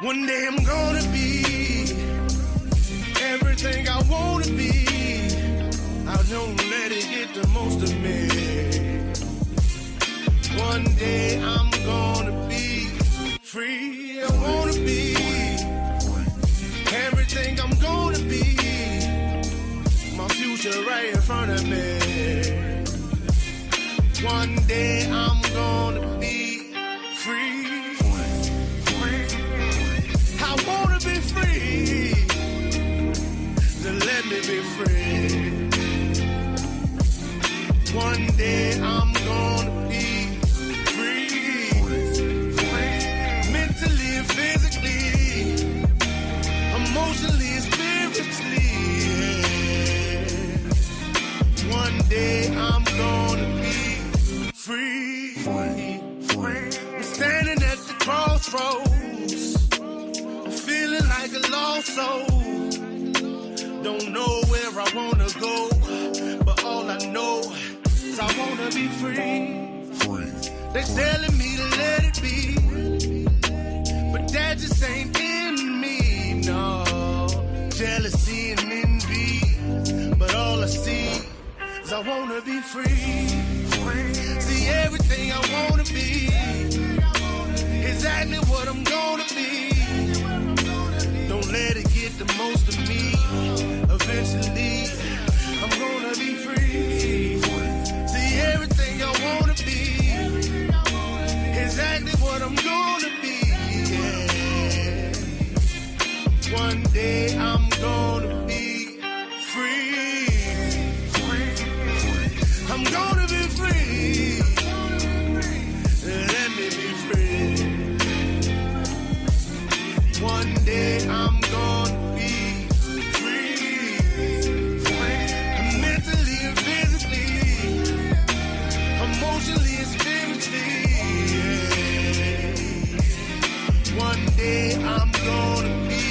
One day I'm gonna be everything I wanna be. I don't let it get the most of me. One day I'm gonna be free. I wanna be everything I'm gonna be. My future right in front of me. One day I'm gonna be free. I wanna be free. Then let me be free. One day I'm gonna be free. Mentally and physically, emotionally and spiritually. Yeah. One day I'm gonna be free. I'm standing at the crossroads, feeling like a lost soul. Don't know where I wanna go, but all I know is I wanna be free. They telling me to let it be, but that just ain't in me, no. Jealousy and envy, but all I see is I wanna be free. See, everything I wanna be, exactly what I'm gonna be. Don't let it get the most of me. Eventually, I'm gonna be free. See, everything I wanna be, exactly what I'm gonna be. Yeah. One day I'm gonna be free. I'm gonna be free. Let me be free. One day I'm gonna be free. Mentally and physically, emotionally and spiritually. Yeah. One day I'm gonna be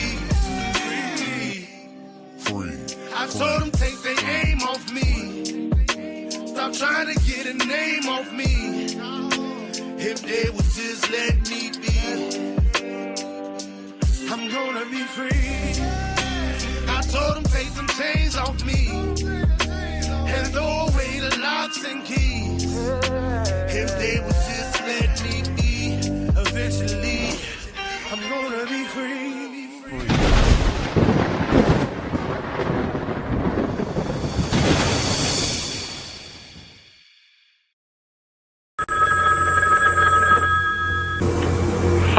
free. I told them take their aim off me. Stop trying to get a name off me. If they would just let me be, I'm gonna be free. I told them take them chains off me and throw away the locks and keys. If they would just let me be, eventually I'm gonna be free.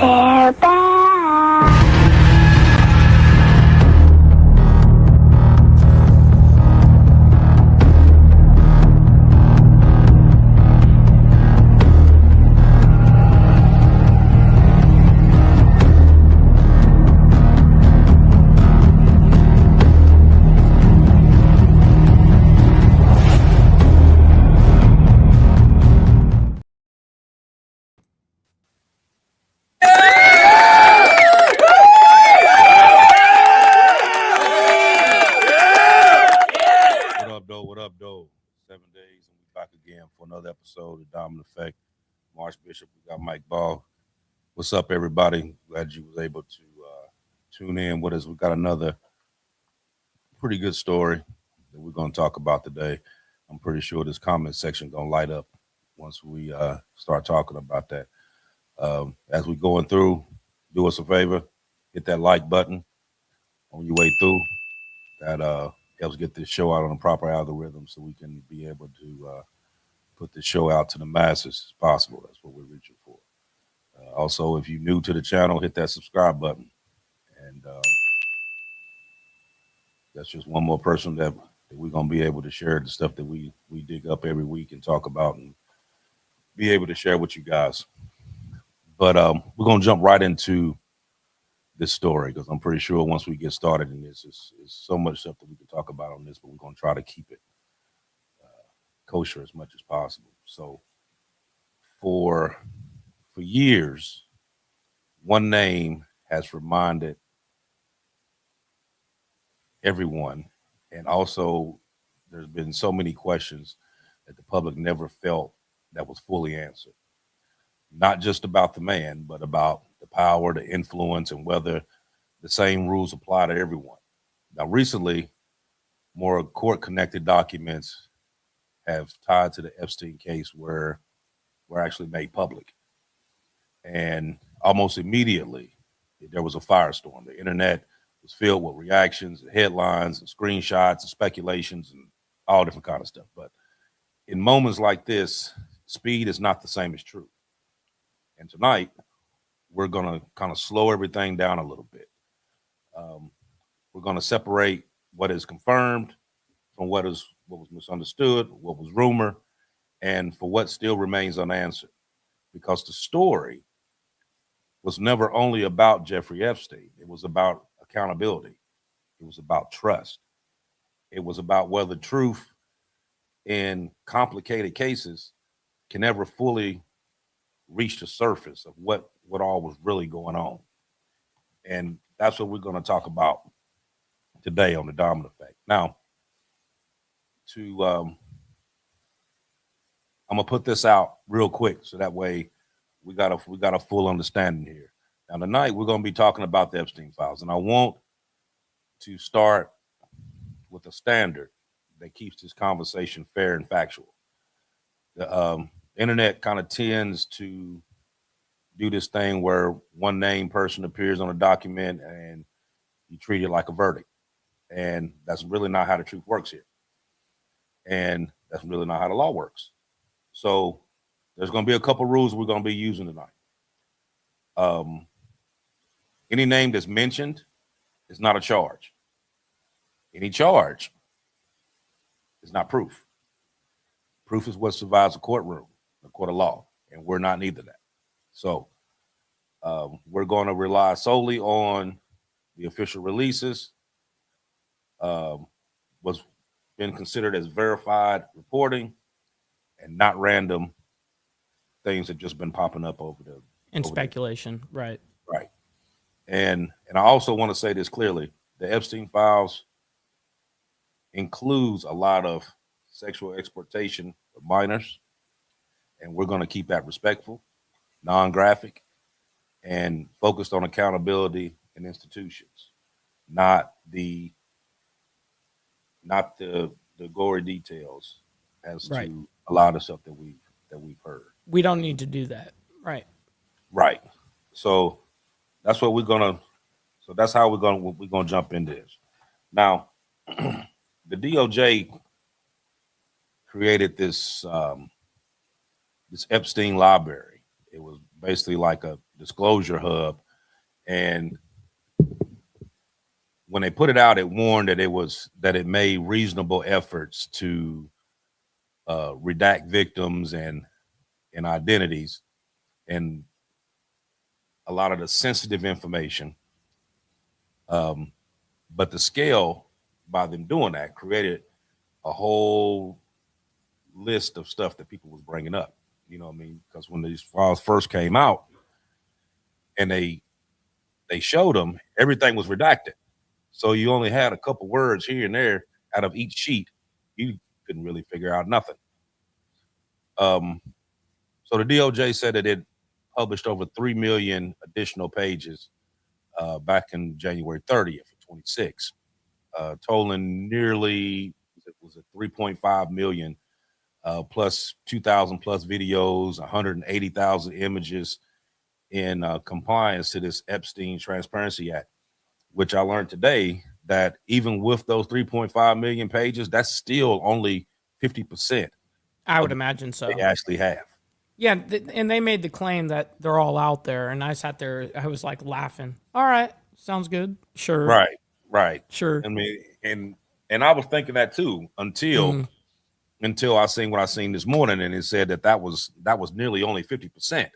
They're back. What up, though? 7 days, and we're back again for another episode of Diamond Effect. Marsh Bishop, we got Mike Ball. What's up, everybody? Glad you was able to tune in with us. We got another pretty good story that we're going to talk about today. I'm pretty sure this comment section going to light up once we start talking about that. As we going through, do us a favor, hit that like button on your way through. That helps get this show out on the proper algorithm so we can be able to put this show out to the masses as possible. That's what we're reaching for. Also, if you're new to the channel, hit that subscribe button. And that's just one more person that we're going to be able to share the stuff that we dig up every week and talk about and be able to share with you guys. But we're going to jump right into this story because I'm pretty sure once we get started in this, it's so much stuff that we can talk about on this, but we're going to try to keep it kosher as much as possible. So for years, one name has reminded everyone, and also there's been so many questions that the public never felt that was fully answered. Not just about the man, but about the power, the influence, and whether the same rules apply to everyone. Now, recently, more court-connected documents have tied to the Epstein case were actually made public. And almost immediately, there was a firestorm. The internet was filled with reactions, and headlines, and screenshots, and speculations, and all different kind of stuff. But in moments like this, speed is not the same as truth. And tonight, we're going to kind of slow everything down a little bit. We're going to separate what is confirmed from what was misunderstood, what was rumor, and for what still remains unanswered. Because the story was never only about Jeffrey Epstein. It was about accountability. It was about trust. It was about whether truth in complicated cases can ever fully reach the surface of what all was really going on. And that's what we're going to talk about today on the Dominant Effect. Now, I'm gonna put this out real quick so that way we got a full understanding here. Now, tonight we're gonna be talking about the Epstein files, and I want to start with a standard that keeps this conversation fair and factual. The internet kind of tends to do this thing where one named person appears on a document and you treat it like a verdict. And that's really not how the truth works here. And that's really not how the law works. So there's going to be a couple rules we're going to be using tonight. Any name that's mentioned is not a charge. Any charge is not proof. Proof is what survives a courtroom, a court of law, and we're not neither that. So we're going to rely solely on the official releases, what's been considered as verified reporting, and not random things that just been popping up over speculation, right? Right. And I also want to say this clearly: the Epstein files includes a lot of sexual exploitation of minors, and we're going to keep that respectful, non-graphic, and focused on accountability in institutions, not the gory details as right. to a lot of stuff that we've heard. We don't need to do that, right? Right. So that's what we're gonna. So that's how we're gonna jump into this. Now, the DOJ created this this Epstein library. It was basically like a disclosure hub, and when they put it out, it warned that it made reasonable efforts to redact victims and identities and a lot of the sensitive information. But the scale by them doing that created a whole list of stuff that people was bringing up. You know what I mean? Because when these files first came out and they showed them, everything was redacted. So you only had a couple words here and there out of each sheet. You couldn't really figure out nothing. So the DOJ said that it published over 3 million additional pages back in January 30th of 26, totaling nearly, was it 3.5 million, plus 2,000 plus videos, 180,000 images in compliance to this Epstein Transparency Act, which I learned today that even with those 3.5 million pages, that's still only 50%. I would imagine so. They actually have. Yeah, and they made the claim that they're all out there, and I sat there, I was like laughing. All right, sounds good. Sure. Right. Sure. I mean, and I was thinking that too until I seen what I seen this morning, and it said that was nearly only 50%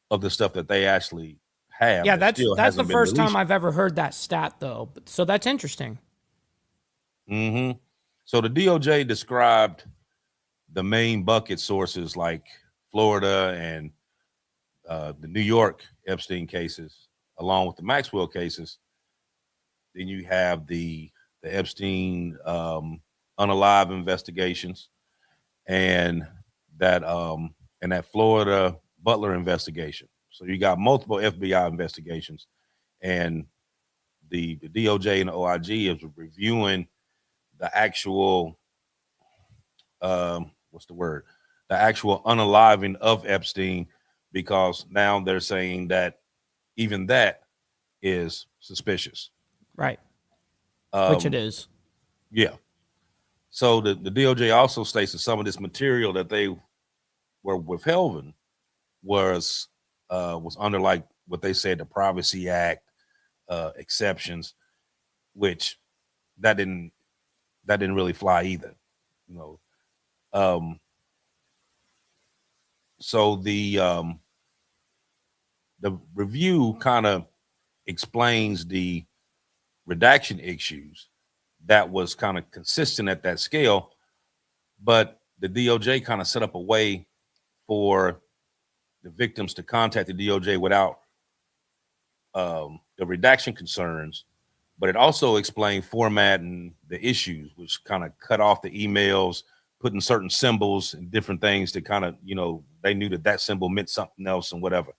of the stuff that they actually have. Yeah, that's the first time I've ever heard that stat, though. So that's interesting. Mm-hmm. So the DOJ described the main bucket sources like Florida and the New York Epstein cases, along with the Maxwell cases. Then you have the Epstein unalive investigations and that Florida Butler investigation. So you got multiple FBI investigations, and the DOJ and the OIG is reviewing the actual what's the word? The actual unaliving of Epstein, because now they're saying that even that is suspicious. Right. Which it is. Yeah. So the DOJ also states that some of this material that they were withholding was under, like what they said, the Privacy Act exceptions, which that didn't really fly either, you know. So the review kind of explains the redaction issues that was kind of consistent at that scale, but the DOJ kind of set up a way for the victims to contact the DOJ without the redaction concerns, but it also explained formatting the issues, which kind of cut off the emails, putting certain symbols and different things to kind of, you know, they knew that that symbol meant something else and whatever,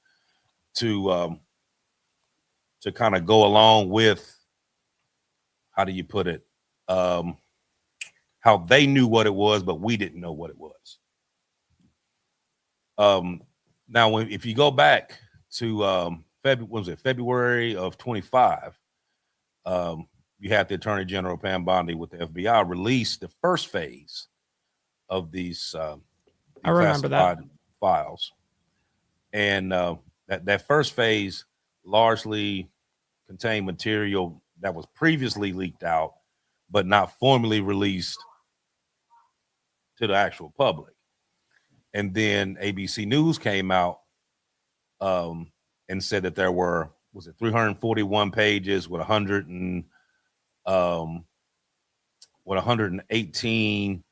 to kind of go along with, how do you put it, how they knew what it was, but we didn't know what it was. Now, if you go back to February of 25, you had the Attorney General Pam Bondi with the FBI release the first phase of these I remember that files, and that first phase largely contained material that was previously leaked out, but not formally released to the actual public. And then ABC News came out and said that there were, was it 341 pages with 118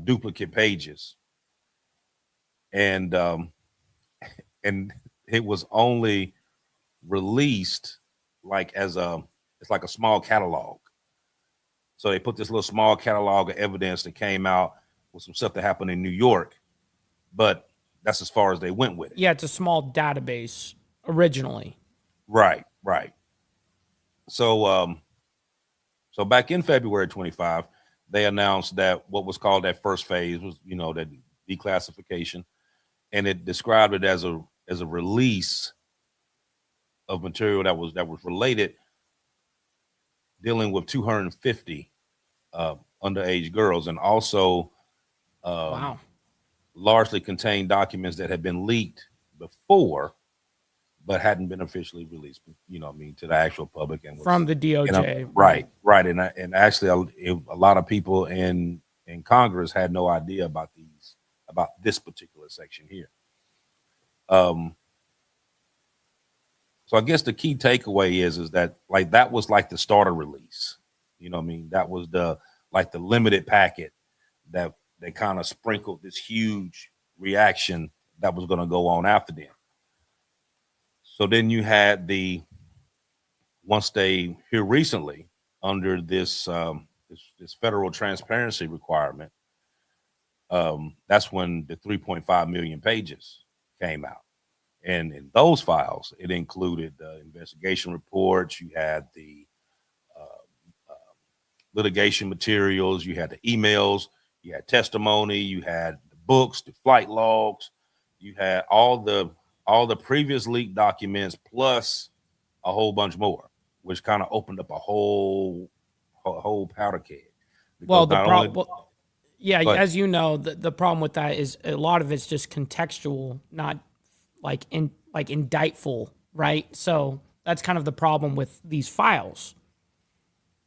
duplicate pages, and it was only released like as it's like a small catalog. So they put this little small catalog of evidence that came out with some stuff that happened in New York, but that's as far as they went with it. Yeah, it's a small database originally. Right. So so back in February 25, they announced that what was called that first phase was, you know, that declassification, and it described it as a release of material that was related, dealing with 250 underage girls, and also Wow. largely contained documents that had been leaked before but hadn't been officially released, you know what I mean, to the actual public, and was, From the DOJ. right. And actually a lot of people in Congress had no idea about this particular section here. So I guess the key takeaway is that, like, that was like the starter release, you know what I mean? That was the limited packet that they kind of sprinkled this huge reaction that was going to go on after them. So then you had once they here recently, under this this federal transparency requirement, that's when the 3.5 million pages came out. And in those files, it included the investigation reports, you had the litigation materials, you had the emails, you had testimony, you had the books, the flight logs, you had all the previous leaked documents, plus a whole bunch more, which kind of opened up a whole powder keg. Well, as you know, the problem with that is a lot of it's just contextual, not like indictful, right? So that's kind of the problem with these files.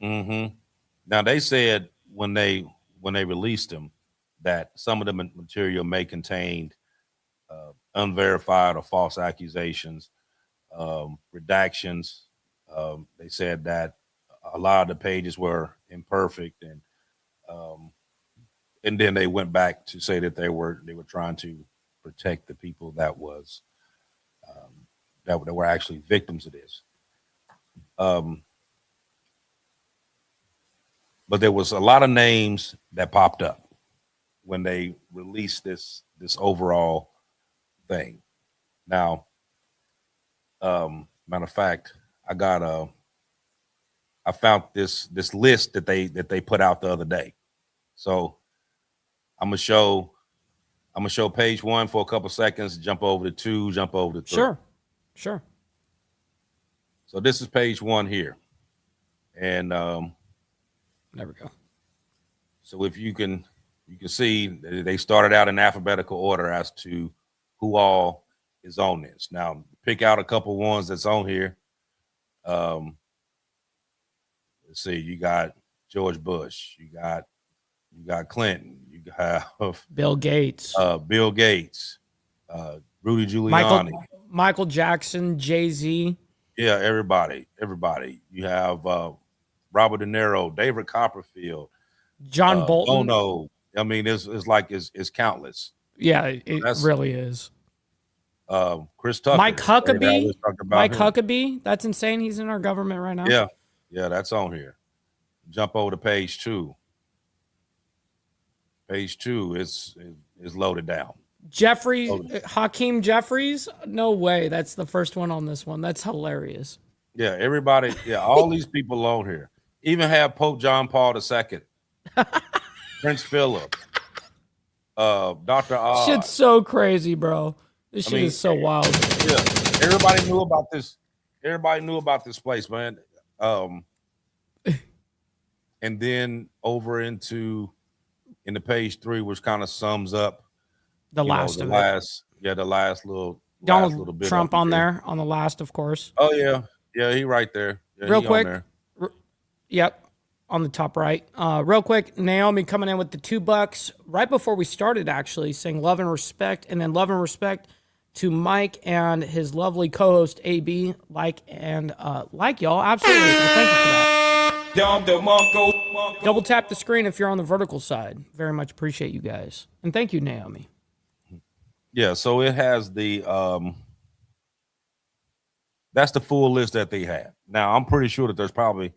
Mm-hmm. Now they said when they released them that some of the material may contain unverified or false accusations, redactions. They said that a lot of the pages were imperfect, and then they went back to say that they were trying to protect the people that were actually victims of this. But there was a lot of names that popped up when they released this overall thing. Now, Matter of fact, I found this list that they put out the other day. So I'm gonna show page 1 for a couple seconds, jump over to 2, jump over to 3. Sure. So this is page 1 here. And there we go. So if you can see they started out in alphabetical order as to who all is on this. Now pick out a couple ones that's on here. Let's see, you got George Bush, you got Clinton, you have Bill Gates, Rudy Giuliani, Michael Jackson, Jay-Z. Yeah, everybody. You have Robert De Niro, David Copperfield, John Bolton. Bono. I mean, it's countless. Yeah, it really is. Chris Tucker, Mike Huckabee. That's insane. He's in our government right now. Yeah, that's on here. Jump over to page 2. Page 2 is loaded down. Hakeem Jeffries? No way. That's the first one on this one. That's hilarious. Yeah, everybody. Yeah, all these people on here. Even have Pope John Paul II, Prince Philip, Dr. Oz. Shit's so crazy, bro. This shit is so wild. Yeah, everybody knew about this. Everybody knew about this place, man. And then over into the page 3, which kind of sums up the last little Donald bit Trump on there on the last, of course. Oh yeah, he right there. Yeah, real quick. Yep, on the top right. Real quick, Naomi coming in with the $2 right before we started, actually saying love and respect, and then love and respect to Mike and his lovely co-host AB. Like y'all, absolutely. Thank you for that. Double tap the screen if you're on the vertical side. Very much appreciate you guys, and thank you, Naomi. Yeah, so it has that's the full list that they have. Now, I'm pretty sure that there's probably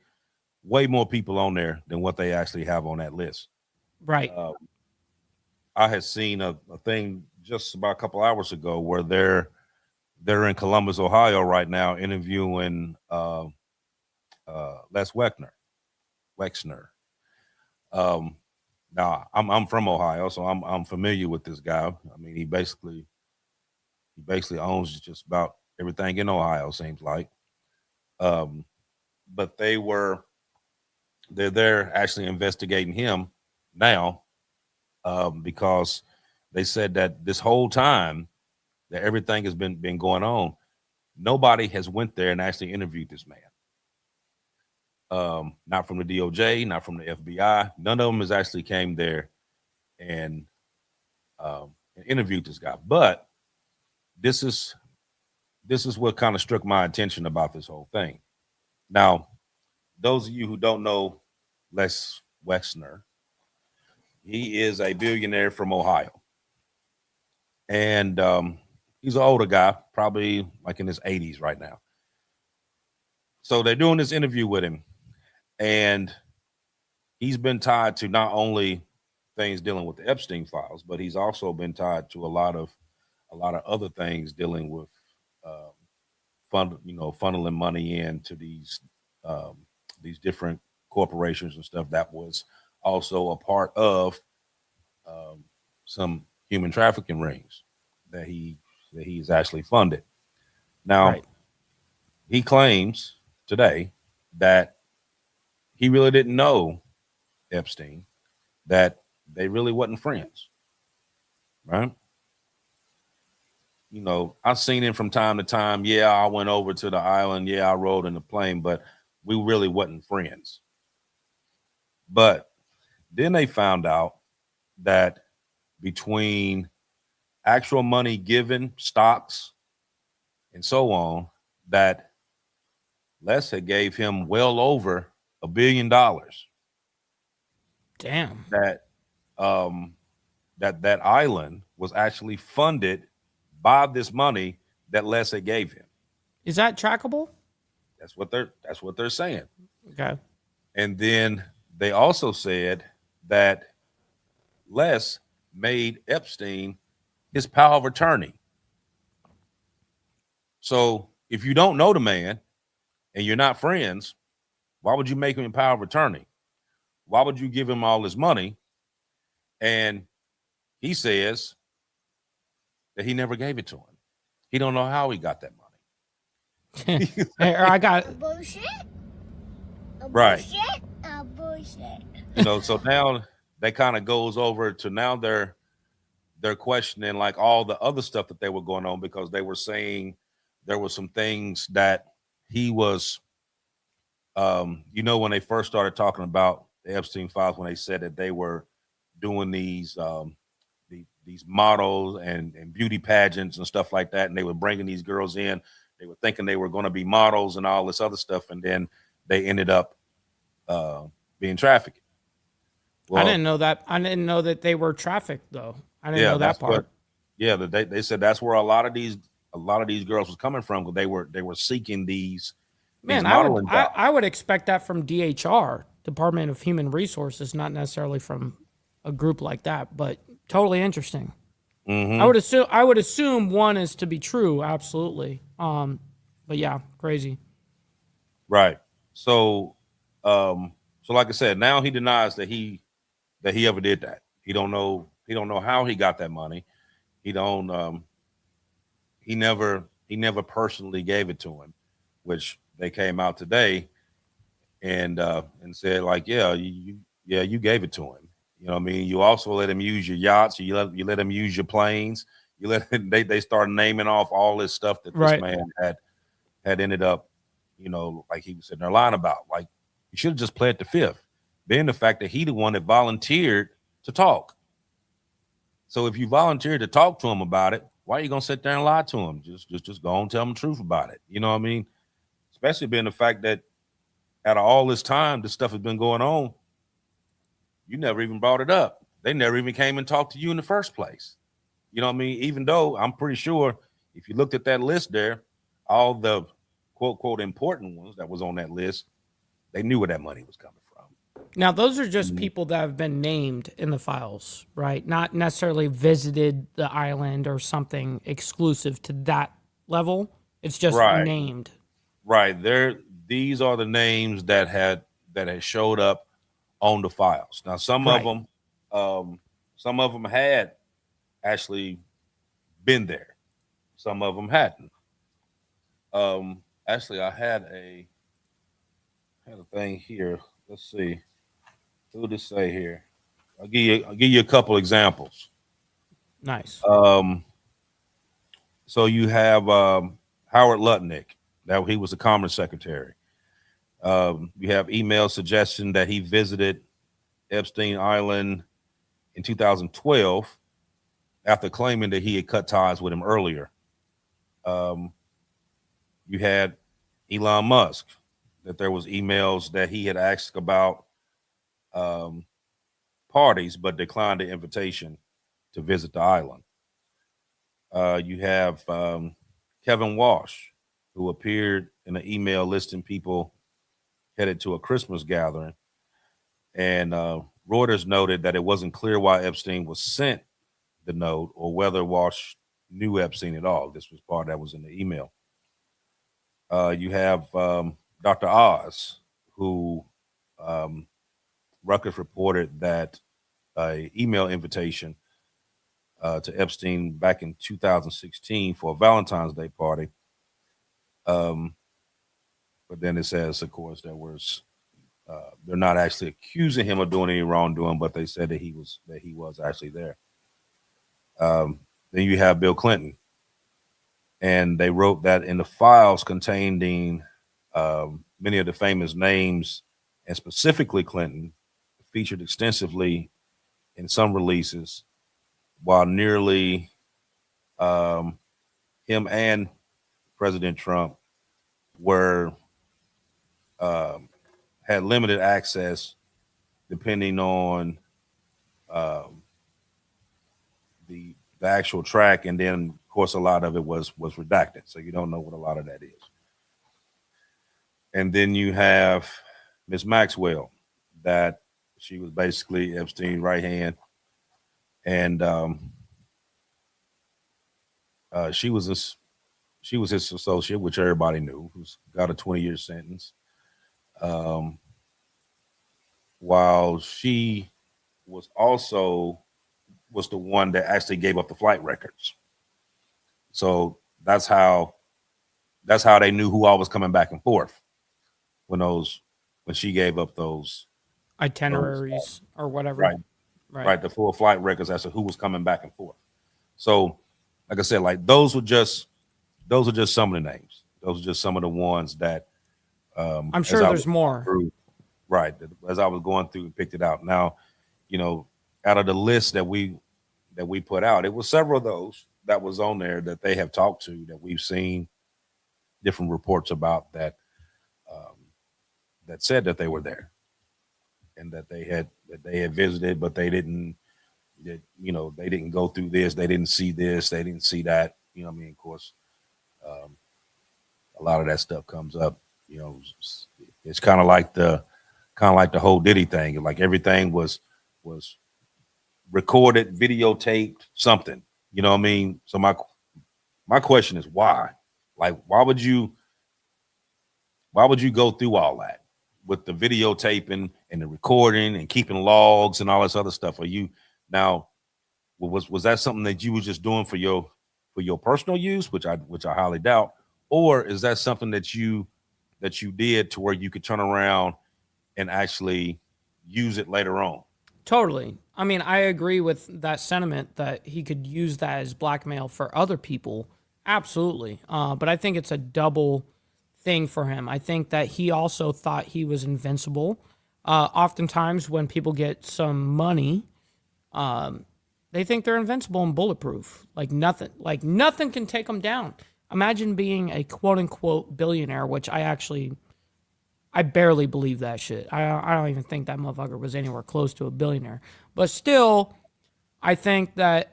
way more people on there than what they actually have on that list. Right. I had seen a thing just about a couple hours ago where they're in Columbus, Ohio right now interviewing Les Wexner. Now I'm from Ohio, so I'm familiar with this guy. I mean, he basically owns just about everything in Ohio, seems like. But they're there actually investigating him now, because they said that this whole time that everything has been going on, nobody has went there and actually interviewed this man. Not from the DOJ, not from the FBI. None of them has actually came there and interviewed this guy. But this is what kind of struck my attention about this whole thing. Now, those of you who don't know Les Wexner, he is a billionaire from Ohio. And he's an older guy, probably like in his 80s right now. So they're doing this interview with him. And he's been tied to not only things dealing with the Epstein files, but he's also been tied to a lot of other things dealing with funneling money into these different corporations and stuff that was also a part of some human trafficking rings that he's actually funded. Now, he claims today that he really didn't know Epstein, that they really wasn't friends, right? You know, I've seen him from time to time. Yeah, I went over to the island. Yeah, I rode in the plane, but we really wasn't friends. But then they found out that between actual money given, stocks, and so on, that Les had gave him well over $1 billion. Damn. That that island was actually funded by this money that Les had gave him. Is that trackable? That's what they're saying. Okay. And then they also said that Les made Epstein his power of attorney. So if you don't know the man and you're not friends, why would you make him a power of attorney? Why would you give him all this money? And he says that he never gave it to him. He don't know how he got that money. I got bullshit. Right. Bullshit. You know, so now that kind of goes over to now they're questioning like all the other stuff that they were going on, because they were saying there were some things that he was, you know, when they first started talking about the Epstein files, when they said that they were doing these models and beauty pageants and stuff like that, and they were bringing these girls in, they were thinking they were going to be models and all this other stuff, and then they ended up being trafficked. Well, I didn't know that. I didn't know that they were trafficked, though. I didn't know that part. They said that's where a lot of these girls was coming from, because they were seeking these. Man, I would expect that from DHR, Department of Human Resources, not necessarily from a group like that. But totally interesting. Mm-hmm. I would assume one is to be true, absolutely. But yeah, crazy. Right. So like I said, now he denies that he ever did that. He don't know how he got that money. He never personally gave it to him, which they came out today and said like, you gave it to him. You know what I mean? You also let him use your yachts. You let him use your planes. You let they started naming off all this stuff that this man had ended up, you know, like he was sitting there lying about. Like, you should have just pled the fifth, being the fact that he the one that volunteered to talk. So if you volunteered to talk to him about it, why are you gonna sit there and lie to him? Just go and tell him the truth about it. You know what I mean? Especially being the fact that out of all this time, this stuff has been going on, you never even brought it up. They never even came and talked to you in the first place. You know what I mean? Even though I'm pretty sure if you looked at that list there, all the quote, quote, important ones that was on that list, they knew where that money was coming from. Now, those are just people that have been named in the files, right? Not necessarily visited the island or something exclusive to that level. It's just named. Right. These are the names that had showed up on the files. Now, some of them had actually been there. Some of them hadn't. Actually, I had a thing here. Let's see. Who did it say here? I'll give you a couple examples. Nice. So you have Howard Lutnick, that he was the Commerce Secretary. You have email suggestion that he visited Epstein Island in 2012 after claiming that he had cut ties with him earlier. You had Elon Musk, that there was emails that he had asked about parties, but declined the invitation to visit the island. You have Kevin Walsh, who appeared in an email listing people headed to a Christmas gathering. And Reuters noted that it wasn't clear why Epstein was sent the note or whether Walsh knew Epstein at all. This was part that was in the email. You have Dr. Oz, who Rutgers reported that an email invitation to Epstein back in 2016 for a Valentine's Day party. But then it says, of course, there was they're not actually accusing him of doing any wrongdoing, but they said that he was actually there. Then you have Bill Clinton, and they wrote that in the files containing many of the famous names, and specifically Clinton, featured extensively in some releases, while nearly him and President Trump were had limited access depending on the actual track, and then of course a lot of it was redacted, so you don't know what a lot of that is. And then you have Miss Maxwell, that she was basically Epstein's right hand, and she was his associate, which everybody knew, who's got a 20-year sentence. While she was the one that actually gave up the flight records. So that's how they knew who all was coming back and forth when she gave up those itineraries or whatever. Right. The full flight records as to who was coming back and forth. So, like I said, like those are just some of the names. Those are just some of the ones that I'm sure there's more. Right. As I was going through and picked it out. Now, out of the list that we put out, it was several of those that was on there that they have talked to, that we've seen different reports about, that said that they were there and that they had visited, but they didn't go through this. They didn't see this. They didn't see that. Of course, a lot of that stuff comes up. It's kind of like the whole Diddy thing. Like everything was recorded, videotaped, something. You know what I mean? So my question is why? Like, why would you go through all that with the videotaping and the recording and keeping logs and all this other stuff? Are you now? Was that something that you were just doing for your personal use, which I highly doubt, or is that something that you did to where you could turn around and actually use it later on? Totally. I mean, I agree with that sentiment that he could use that as blackmail for other people. Absolutely. But I think it's a double thing for him. I think that he also thought he was invincible. Oftentimes when people get some money, they think they're invincible and bulletproof. Like nothing can take them down. Imagine being a quote unquote billionaire, which I barely believe that shit. I don't even think that motherfucker was anywhere close to a billionaire. But still, I think that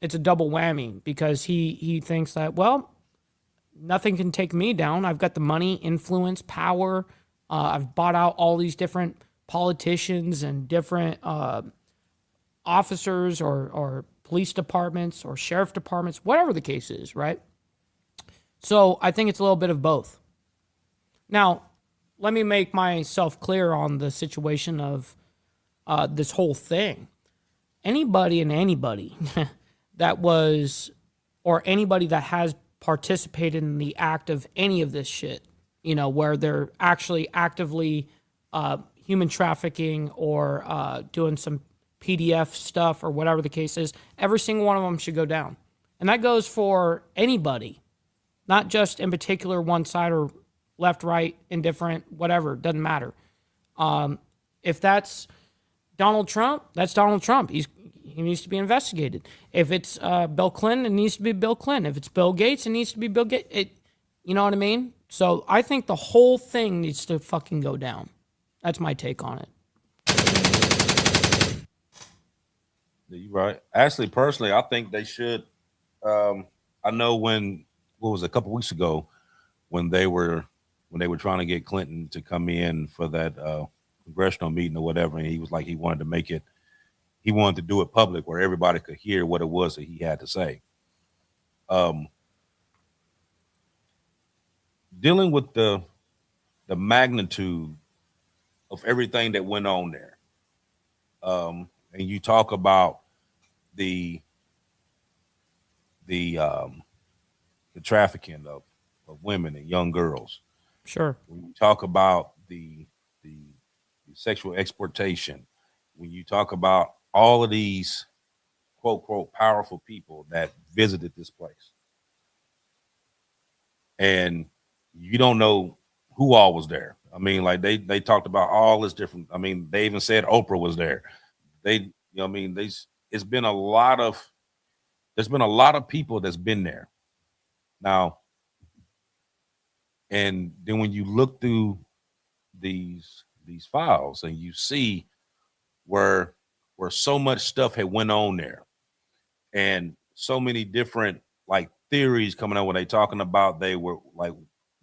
it's a double whammy because he thinks that, well, nothing can take me down. I've got the money, influence, power. I've bought out all these different politicians and different officers or police departments or sheriff departments, whatever the case is, right? So I think it's a little bit of both. Now, let me make myself clear on the situation of this whole thing. Anybody that was, or anybody that has participated in the act of any of this shit, where they're actually actively human trafficking or doing some PDF stuff or whatever the case is, every single one of them should go down. And that goes for anybody, not just in particular one side or left, right, indifferent, whatever, doesn't matter. If that's Donald Trump, that's Donald Trump. He needs to be investigated. If it's Bill Clinton, it needs to be Bill Clinton. If it's Bill Gates, it needs to be Bill Gates. You know what I mean? So I think the whole thing needs to fucking go down. That's my take on it. You're right. Actually, personally, I think they should. I know what was it, a couple weeks ago, when they were trying to get Clinton to come in for that congressional meeting or whatever, and he was like, he wanted to do it public where everybody could hear what it was that he had to say. Dealing with the magnitude of everything that went on there, and you talk about the trafficking of women and young girls. Sure. When you talk about the sexual exploitation, when you talk about all of these quote unquote powerful people that visited this place, and you don't know who all was there. I mean, like they talked about all this different. I mean, they even said Oprah was there. There's been a lot of people that's been there now. And then when you look through these files and you see where so much stuff had went on there, and so many different like theories coming out when they talking about they were like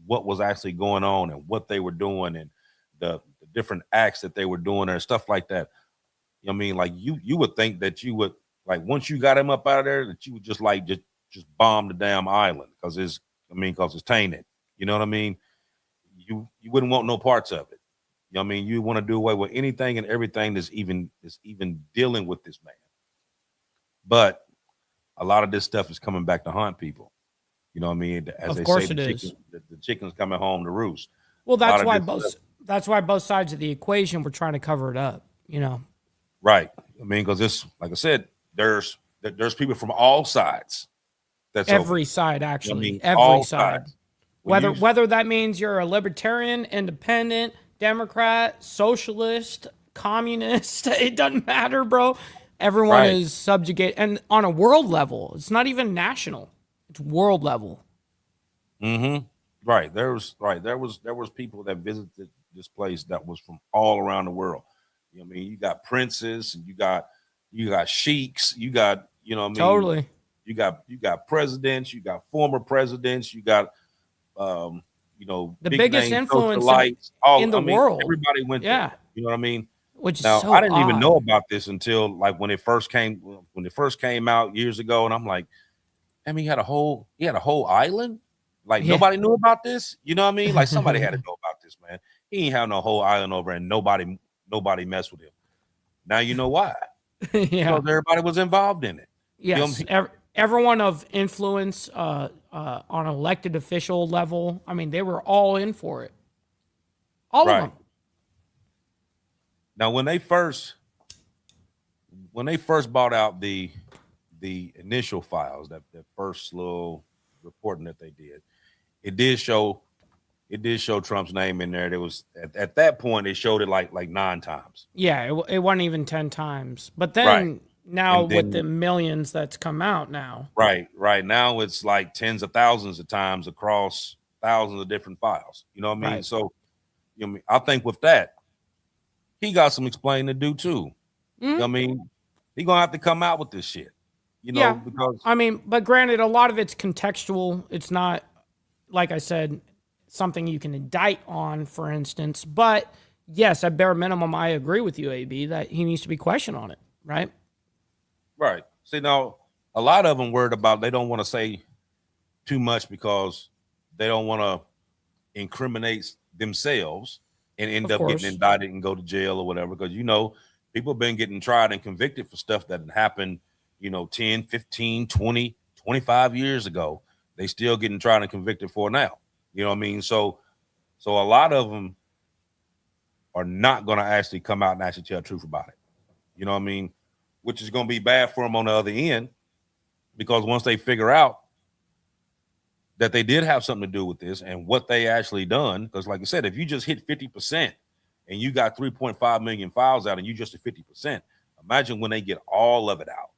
what was actually going on and what they were doing and the different acts that they were doing and stuff like that. I mean, like you would think that you would, like, once you got him up out of there, that you would just just bomb the damn island because it's tainted. You know what I mean? You wouldn't want no parts of it. You know what I mean? You want to do away with anything and everything that's even dealing with this man. But a lot of this stuff is coming back to haunt people. You know what I mean? As Of they course say, the chicken's coming home to roost. Well, that's why both sides of the equation were trying to cover it up, you know. Right. I mean, because this, like I said, there's people from all sides. That's every side, actually. I mean, every side. Whether that means you're a libertarian, independent, Democrat, socialist, communist, it doesn't matter, bro. Everyone is subjugated, and on a world level. It's not even national. It's world level. Mm-hmm. Right. There was people that visited this place that was from all around the world. You know what I mean? You got princes, and you got sheiks, you got, you know what I mean? Totally. You got presidents, you got former presidents, you got you know, the biggest influence in the world. Everybody went there. You know what I mean? Which is now, so I didn't odd. even know about this until like when it first came out years ago, and I'm like, I mean, he had a whole island. Like nobody knew about this. You know what I mean? Like somebody had to know about this, man. He ain't have no whole island over, and nobody messed with him. Now you know why. Yeah, because everybody was involved in it. Yes, you know I mean? Everyone of influence on an elected official level. I mean, they were all in for it. All of them. Now, when they first bought out the initial files, that first little reporting that they did, it did show Trump's name in there. There was at that point they showed it like 9 times. Yeah, it wasn't even 10 times. But then now with the millions that's come out now. Right now it's like tens of thousands of times across thousands of different files. You know what I mean? Right. So, you know, I think with that, he got some explaining to do too. Mm-hmm. You know what I mean? He gonna have to come out with this shit. You know, because I mean, but granted, a lot of it's contextual. It's not, like I said, something you can indict on, for instance. But yes, at bare minimum, I agree with you, AB, that he needs to be questioned on it, right? Right. See, now a lot of them worried about they don't want to say too much because they don't want to incriminate themselves and end up getting indicted and go to jail or whatever. Because, you know, people have been getting tried and convicted for stuff that had happened, you know, 10, 15, 20, 25 years ago. They still getting tried and convicted for now. You know what I mean? So a lot of them are not going to actually come out and actually tell the truth about it. You know what I mean? Which is going to be bad for them on the other end, because once they figure out that they did have something to do with this and what they actually done, because like I said, if you just hit 50% and you got 3.5 million files out and you just at 50%, imagine when they get all of it out.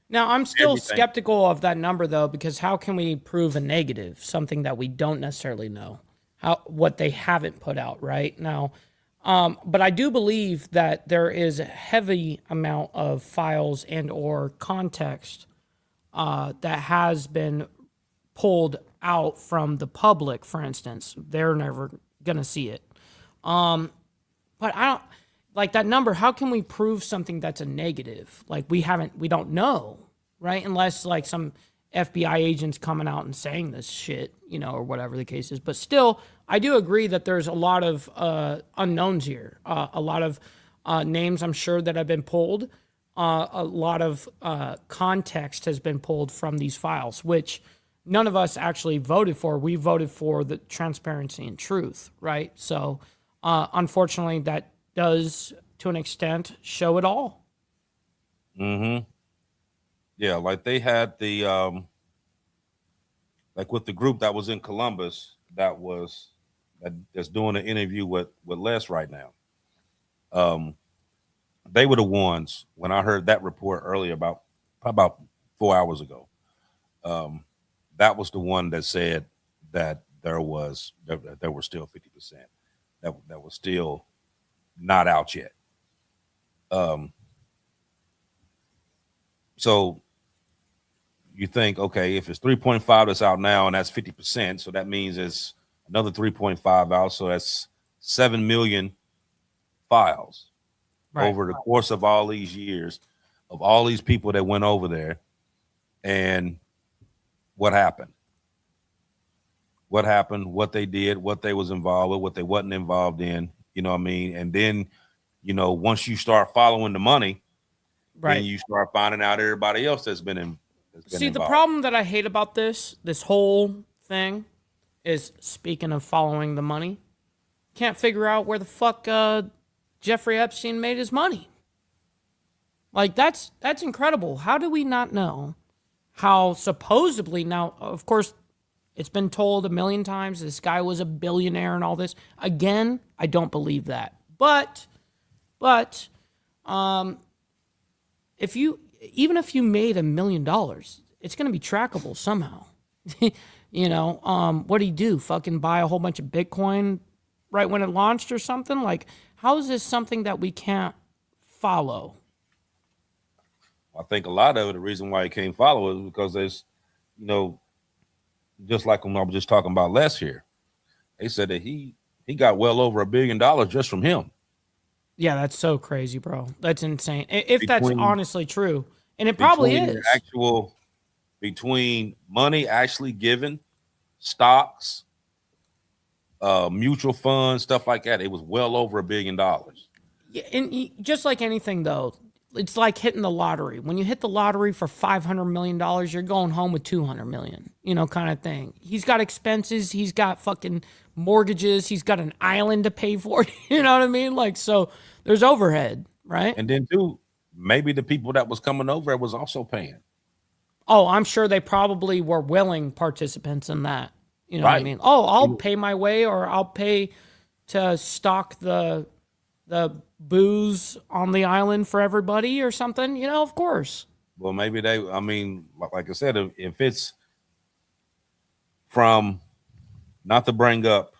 Now, I'm still skeptical of that number, though, because how can we prove a negative, something that we don't necessarily know, what they haven't put out right now? But I do believe that there is a heavy amount of files and or context that has been pulled out from the public, for instance. They're never going to see it. But I don't like that number. How can we prove something that's a negative? Like we don't know, right? Unless like some FBI agents coming out and saying this shit, you know, or whatever the case is. But still, I do agree that there's a lot of unknowns here. A lot of names, I'm sure, that have been pulled. A lot of context has been pulled from these files, which none of us actually voted for. We voted for the transparency and truth, right? So, unfortunately, that does, to an extent, show it all. Mm-hmm. Yeah, like they had the like with the group that was in Columbus that's doing an interview with Les right now. They were the ones when I heard that report earlier about 4 hours ago. That was the one that said that there were still 50% that was still not out yet. So you think, okay, if it's 3.5 that's out now and that's 50%, so that means it's another 3.5 out, so that's 7 million files over the course of all these years of all these people that went over there. And what happened. What happened, what they did, what they was involved with, what they wasn't involved in, you know what I mean? And then, you know, once you start following the money, then you start finding out everybody else that's been involved. The problem that I hate about this whole thing is, speaking of following the money, can't figure out where the fuck Jeffrey Epstein made his money. Like, that's incredible. How do we not know how supposedly, now, of course, it's been told a million times this guy was a billionaire and all this. Again, I don't believe that. But if you made $1 million, it's going to be trackable somehow. You know, what'd he do? Fucking buy a whole bunch of Bitcoin right when it launched or something? Like, how is this something that we can't follow? I think a lot of it, the reason why he can't follow is because there's, you know, just like when I was just talking about Les here, they said that he got well over $1 billion just from him. Yeah, that's so crazy, bro. That's insane. If that's honestly true, and it probably is. Between money actually given, stocks, mutual funds, stuff like that, it was well over $1 billion. Yeah, and just like anything, though, it's like hitting the lottery. When you hit the lottery for $500 million, you're going home with $200 million, you know, kind of thing. He's got expenses. He's got fucking mortgages. He's got an island to pay for. You know what I mean? Like, so there's overhead, right? And then, too, maybe the people that was coming over was also paying. Oh, I'm sure they probably were willing participants in that. You know what I mean? Oh, I'll pay my way, or I'll pay to stock the booze on the island for everybody or something, you know, of course. Well, maybe I mean, like I said, if it's from, not to bring up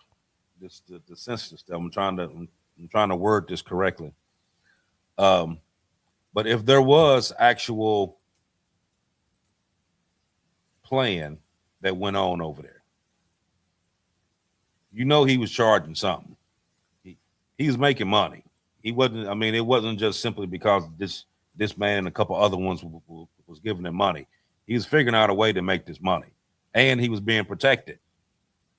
this, the sensitive stuff, I'm trying to word this correctly. But if there was actual plan that went on over there, you know, he was charging something. He was making money. He wasn't, I mean, it wasn't just simply because this man and a couple other ones was giving him money. He was figuring out a way to make this money, and he was being protected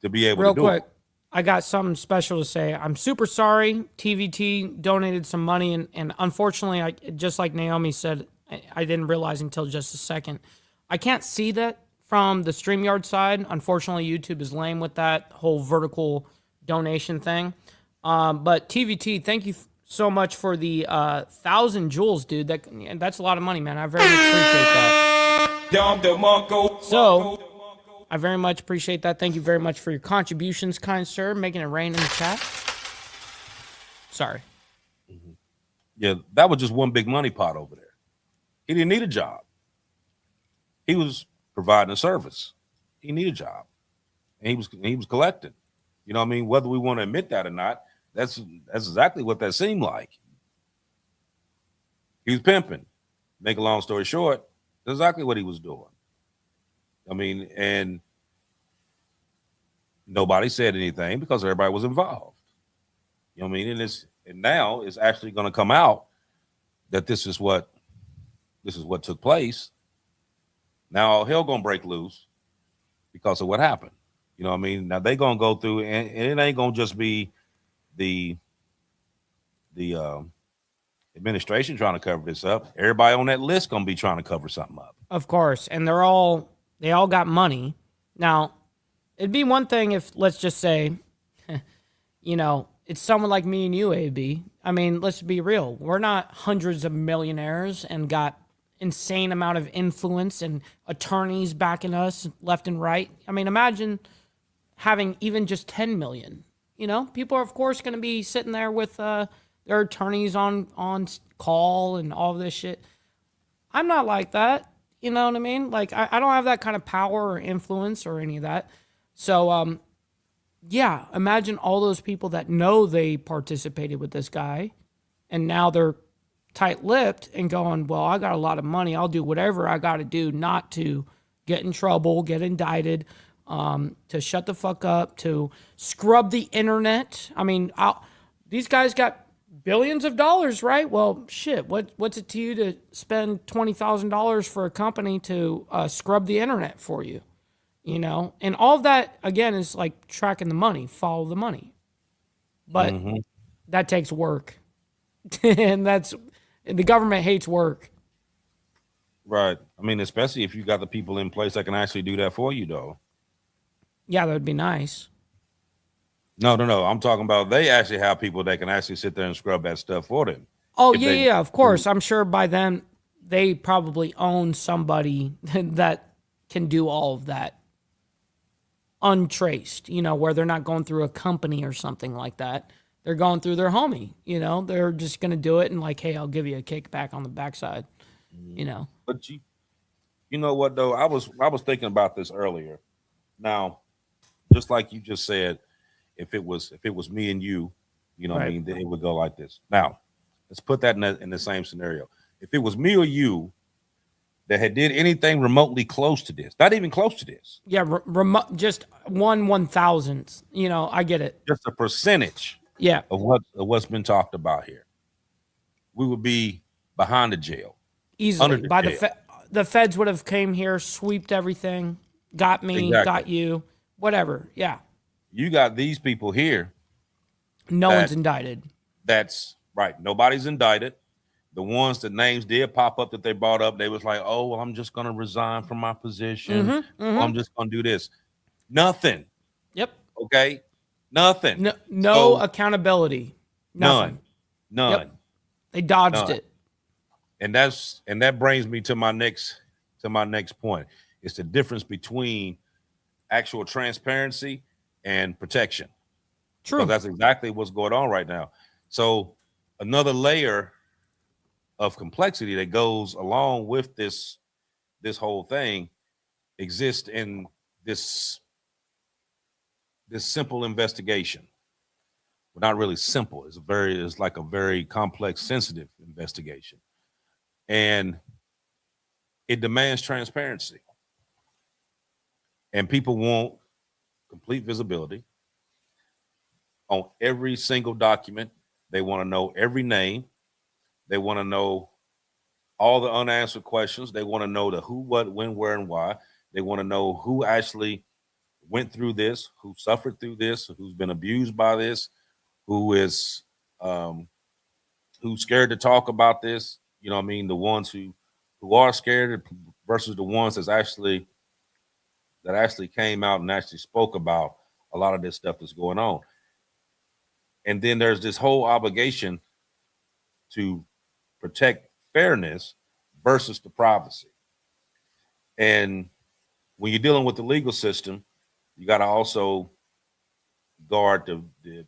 to be able to do it. Real quick, I got something special to say. I'm super sorry. TVT donated some money, and unfortunately, just like Naomi said, I didn't realize until just a second. I can't see that from the StreamYard side. Unfortunately, YouTube is lame with that whole vertical donation thing. But TVT, thank you so much for the 1,000 joules, dude. That's a lot of money, man. I very much appreciate that. So, I very much appreciate that. Thank you very much for your contributions, kind sir. Making it rain in the chat. Sorry. Mm-hmm. Yeah, that was just one big money pot over there. He didn't need a job. He was providing a service. He needed a job. And he was collecting. You know what I mean? Whether we want to admit that or not, that's exactly what that seemed like. He was pimping. Make a long story short, that's exactly what he was doing. I mean, and nobody said anything because everybody was involved. You know what I mean? And now it's actually going to come out that this is what took place. Now hell gonna break loose because of what happened. You know what I mean? Now they gonna go through, and it ain't gonna just be the administration trying to cover this up. Everybody on that list gonna be trying to cover something up. Of course, and they all got money. Now, it'd be one thing if, let's just say, you know, it's someone like me and you, AB. I mean, let's be real. We're not hundreds of millionaires and got insane amount of influence and attorneys backing us left and right. I mean, imagine having even just 10 million. You know, people are of course going to be sitting there with their attorneys on call and all of this shit. I'm not like that. You know what I mean? Like, I don't have that kind of power or influence or any of that. So, yeah, imagine all those people that know they participated with this guy, and now they're tight-lipped and going, well, I got a lot of money. I'll do whatever I got to do not to get in trouble, get indicted, to shut the fuck up, to scrub the internet. I mean, these guys got billions of dollars, right? Well, shit, what's it to you to spend $20,000 for a company to scrub the internet for you? and all of that again is like tracking the money, follow the money. But that takes work. And the government hates work. Right. I mean, especially if you got the people in place that can actually do that for you, though. Yeah, that would be nice. No. I'm talking about they actually have people that can actually sit there and scrub that stuff for them. Oh, yeah, of course. I'm sure by then they probably own somebody that can do all of that untraced, where they're not going through a company or something like that. They're going through their homie, they're just going to do it and like, hey, I'll give you a kickback on the backside, But you know what though? I was thinking about this earlier. Now, just like you just said, if it was me and you, what I mean, then it would go like this. Now, let's put that in the same scenario. If it was me or you that had did anything remotely close to this, not even close to this. Yeah, just 1/1000th. I get it. Just a percentage. Yeah. Of what's been talked about here, we would be behind the jail easily. By the feds would have came here, sweeped everything, got me, got you, whatever. Yeah. You got these people here. No one's indicted. That's right. Nobody's indicted. The ones that names did pop up that they brought up, they was like, oh, well, I'm just going to resign from my position. I'm just going to do this. Nothing. Yep. Okay. Nothing. No accountability. Nothing. None. Yep. They dodged it. And that brings me to my next point. It's the difference between actual transparency and protection. True. Because that's exactly what's going on right now. So another layer of complexity that goes along with this whole thing exists in this simple investigation. Well, not really simple. It's like a very complex, sensitive investigation. And it demands transparency. And people want complete visibility on every single document. They want to know every name. They want to know all the unanswered questions. They want to know the who, what, when, where, and why. They want to know who actually went through this, who suffered through this, who's been abused by this, who's scared to talk about this. You know what I mean? The ones who are scared versus the ones that actually came out and actually spoke about a lot of this stuff that's going on. And then there's this whole obligation to protect fairness versus the privacy. And when you're dealing with the legal system, you got to also guard the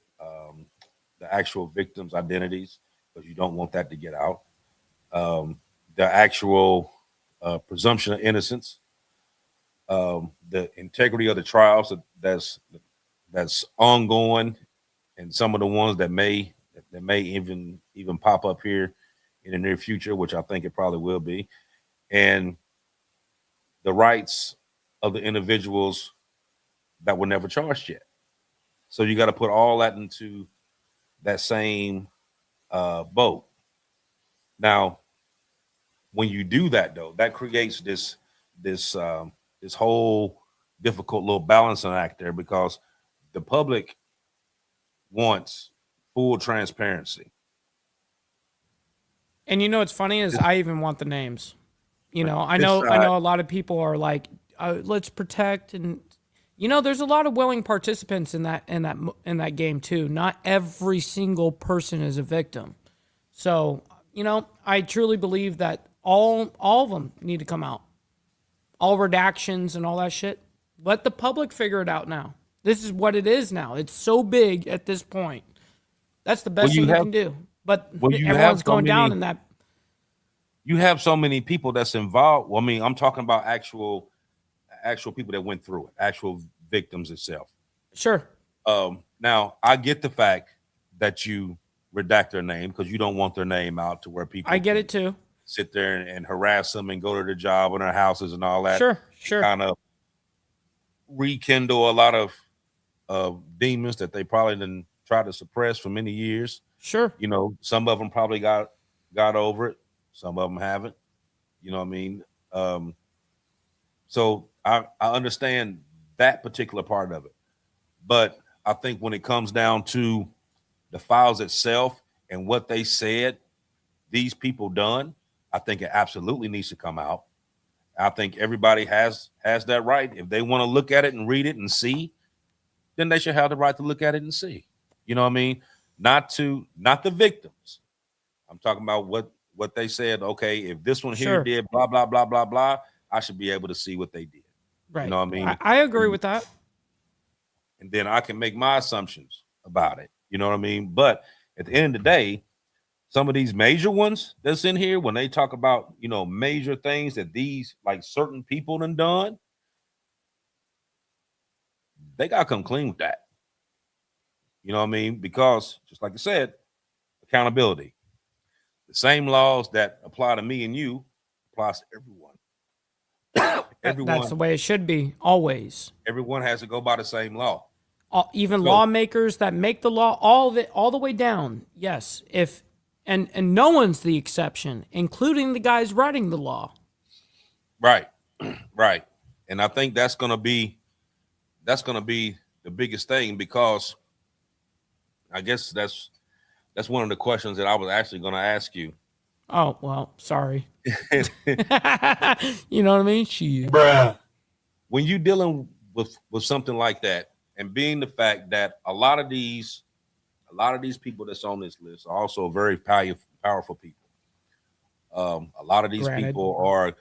actual victims' identities, because you don't want that to get out. The actual presumption of innocence, the integrity of the trials that's ongoing, and some of the ones that may even pop up here in the near future, which I think it probably will be, and the rights of the individuals that were never charged yet. So you got to put all that into that same boat. Now, when you do that, though, that creates this whole difficult little balancing act there, because the public wants full transparency. And what's funny is I even want the names. I know a lot of people are like, let's protect, and there's a lot of willing participants in that game too. Not every single person is a victim. So, I truly believe that all of them need to come out. All redactions and all that shit. Let the public figure it out now. This is what it is now. It's so big at this point. That's the best thing you can do. But everyone's going down in that. You have so many people that's involved. Well, I mean, I'm talking about actual people that went through it, actual victims itself. Sure. Now, I get the fact that you redact their name because you don't want their name out to where people. I get it too. Sit there and harass them and go to their job and their houses and all that. Sure. Kind of rekindle a lot of demons that they probably didn't try to suppress for many years. Sure. Some of them probably got over it. Some of them haven't. You know what I mean? So I understand that particular part of it. But I think when it comes down to the files itself and what they said these people done, I think it absolutely needs to come out. I think everybody has that right. If they want to look at it and read it and see, then they should have the right to look at it and see. You know what I mean? Not the victims. I'm talking about what they said. Okay, if this one here Sure. did blah blah blah blah blah, I should be able to see what they did. Right. You know what I mean? I agree with that. And then I can make my assumptions about it. You know what I mean? But at the end of the day, some of these major ones that's in here, when they talk about, major things that these like certain people done, they got to come clean with that. You know what I mean? Because just like I said, accountability. The same laws that apply to me and you applies to everyone. That's the way it should be always. Everyone has to go by the same law. Even lawmakers that make the law, all of it, all the way down. Yes, and no one's the exception, including the guys writing the law. Right, right. And I think that's gonna be the biggest thing, because I guess that's one of the questions that I was actually going to ask you. Oh, well, sorry. You know what I mean? Bruh. When you dealing with something like that, and being the fact that a lot of these people that's on this list are also very powerful people. A lot of these people are,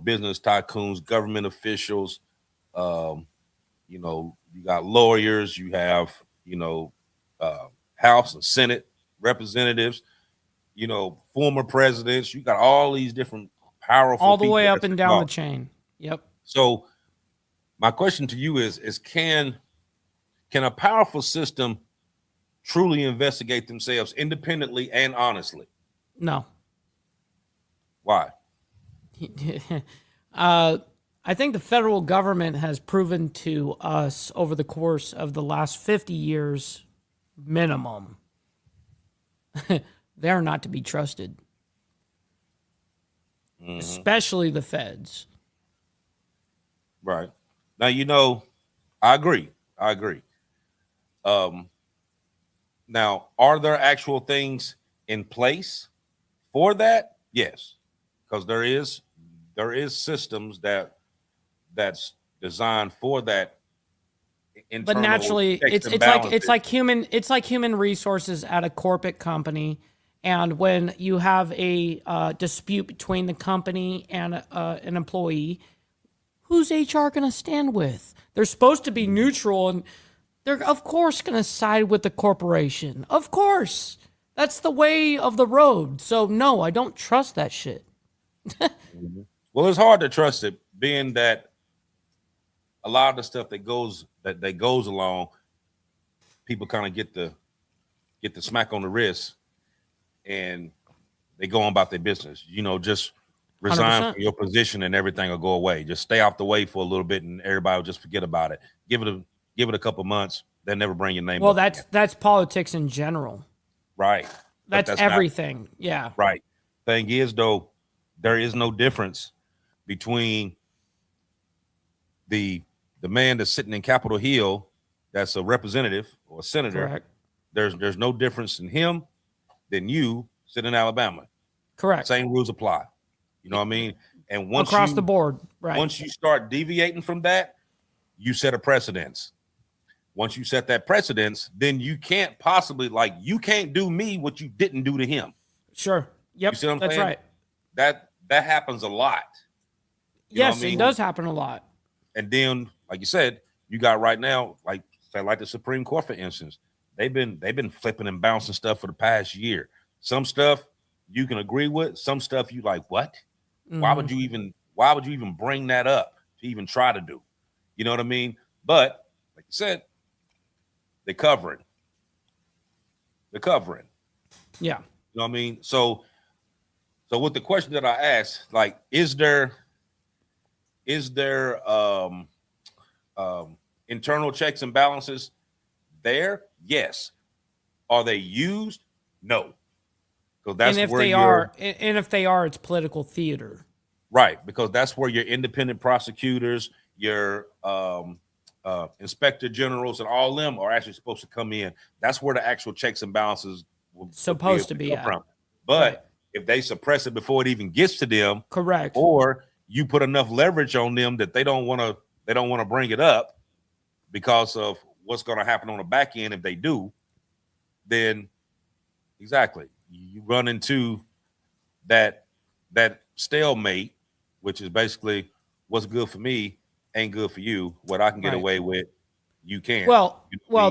business tycoons, government officials. You got lawyers, you have, House and Senate representatives, former presidents. You got all these different powerful all the people way up and down the chain. Yep. So my question to you is can a powerful system truly investigate themselves independently and honestly? No. Why? I think the federal government has proven to us over the course of the last 50 years minimum, they're not to be trusted, especially the feds. Right. Now, I agree. Now, are there actual things in place for that? Yes, because there is systems that's designed for that. But naturally, it's like human resources at a corporate company, and when you have a dispute between the company and an employee, who's HR going to stand with? They're supposed to be neutral, and they're of course going to side with the corporation. Of course, that's the way of the road. So no, I don't trust that shit. Well, it's hard to trust it, being that a lot of the stuff that goes along, people kind of get the smack on the wrist, and they go on about their business. Just resign 100%. From your position and everything will go away. Just stay off the way for a little bit, and everybody will just forget about it. Give it a couple months. They'll never bring your name up. Well, that's politics in general. Right. That's everything. Yeah. Right. Thing is, though, there is no difference between the man that's sitting in Capitol Hill, that's a representative or a senator. Correct. There's no difference in him than you sitting in Alabama. Correct. Same rules apply. You know what I mean? And once across the board, right? Once you start deviating from that, you set a precedence. Once you set that precedence, then you can't possibly, you can't do me what you didn't do to him. Sure. Yep. You see what I'm saying? Right. That happens a lot. Yes, it does happen a lot. And then, like you said, you got right now, like the Supreme Court, for instance, they've been flipping and bouncing stuff for the past year. Some stuff you can agree with, some stuff you like, what? Mm-hmm. Why would you even bring that up to even try to do? You know what I mean? But like you said, they're covering. Yeah. You know what I mean? So with the question that I asked, is there internal checks and balances there? Yes. Are they used? No. Because that's if they are, it's political theater. Right, because that's where your independent prosecutors, your inspector generals, and all them are actually supposed to come in. That's where the actual checks and balances will supposed to be come from. But right. if they suppress it before it even gets to them, correct, or you put enough leverage on them that they don't want to bring it up because of what's going to happen on the back end if they do, then exactly you run into that stalemate, which is basically what's good for me ain't good for you. What I can get away with, you can't. Well,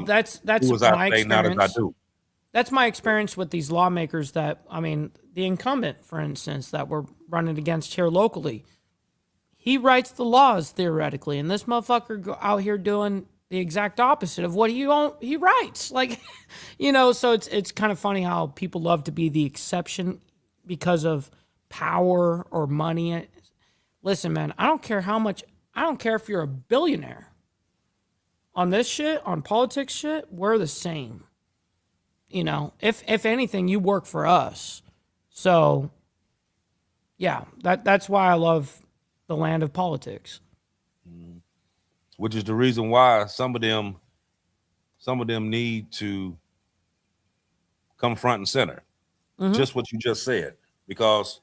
that's my experience. Not as I do. That's my experience with these lawmakers that, I mean, the incumbent, for instance, that we're running against here locally, he writes the laws theoretically, and this motherfucker out here doing the exact opposite of what he writes. Like, so it's kind of funny how people love to be the exception because of power or money. Listen, man, I don't care if you're a billionaire. On this shit, on politics shit, we're the same. If anything, you work for us. So, yeah, that's why I love the land of politics. Which is the reason why some of them need to come front and center. Just what you just said. Because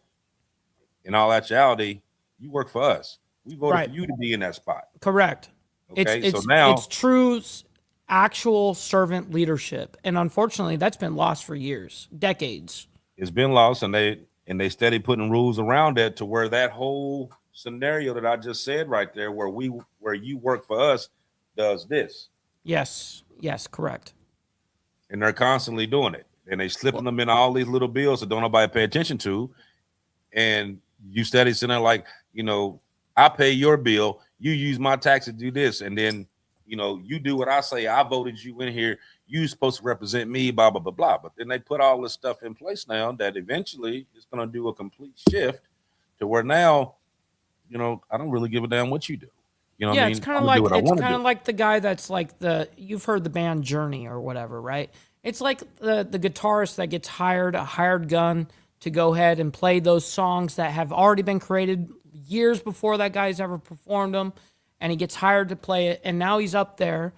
in all actuality, you work for us. We voted for you to be in that spot. Correct. Okay, so now it's true actual servant leadership, and unfortunately, that's been lost for years, decades. It's been lost, and they steady putting rules around it to where that whole scenario that I just said right there, where you work for us, does this. Yes, correct. And they're constantly doing it, and they slipping them in all these little bills that don't nobody pay attention to, and you steady sitting there like, I pay your bill, you use my tax to do this, and then you do what I say. I voted you in here. You supposed to represent me, blah, blah, blah, blah. But then they put all this stuff in place now that eventually is going to do a complete shift to where now, I don't really give a damn what you do. Yeah, it's kind of like the guy that's like you've heard the band Journey or whatever, right? It's like the guitarist that gets a hired gun to go ahead and play those songs that have already been created years before that guy's ever performed them. And he gets hired to play it, and now he's up there.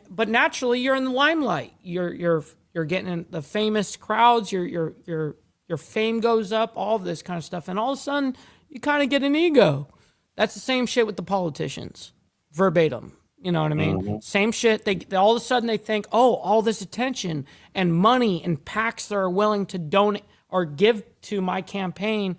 But naturally, you're in the limelight. You're getting in the famous crowds. Your fame goes up. All of this kind of stuff, and all of a sudden, you kind of get an ego. That's the same shit with the politicians, verbatim. You know what I mean? Mm-hmm. Same shit. They all of a sudden they think, oh, all this attention and money and PACs that are willing to donate or give to my campaign.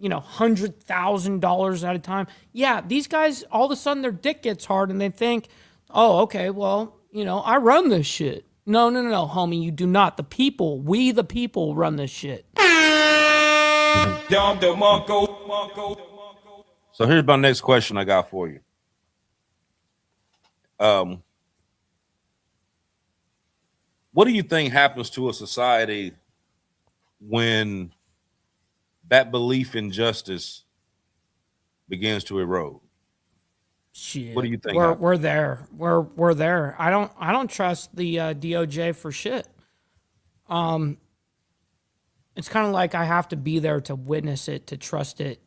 $100,000 at a time. Yeah, these guys, all of a sudden their dick gets hard and they think, oh, okay, well, I run this shit. No, homie, you do not. We the people run this shit. So here's my next question I got for you. What do you think happens to a society when that belief in justice begins to erode? Shit. What do you think? We're there. We're there. I don't trust the DOJ for shit. It's kind of like I have to be there to witness it, to trust it,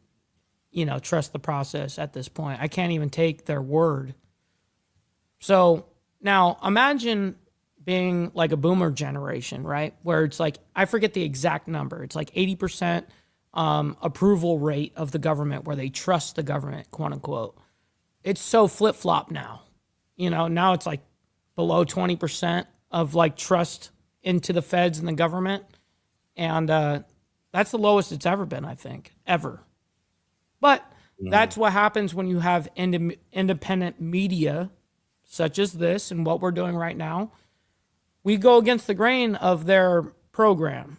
trust the process at this point. I can't even take their word. So now imagine being like a boomer generation, right? Where it's like, I forget the exact number. It's like 80% approval rate of the government, where they trust the government, quote unquote. It's so flip-flop now. Now it's like below 20% of like trust into the feds and the government. And that's the lowest it's ever been, I think, ever. But that's what happens when you have independent media such as this and what we're doing right now. We go against the grain of their program.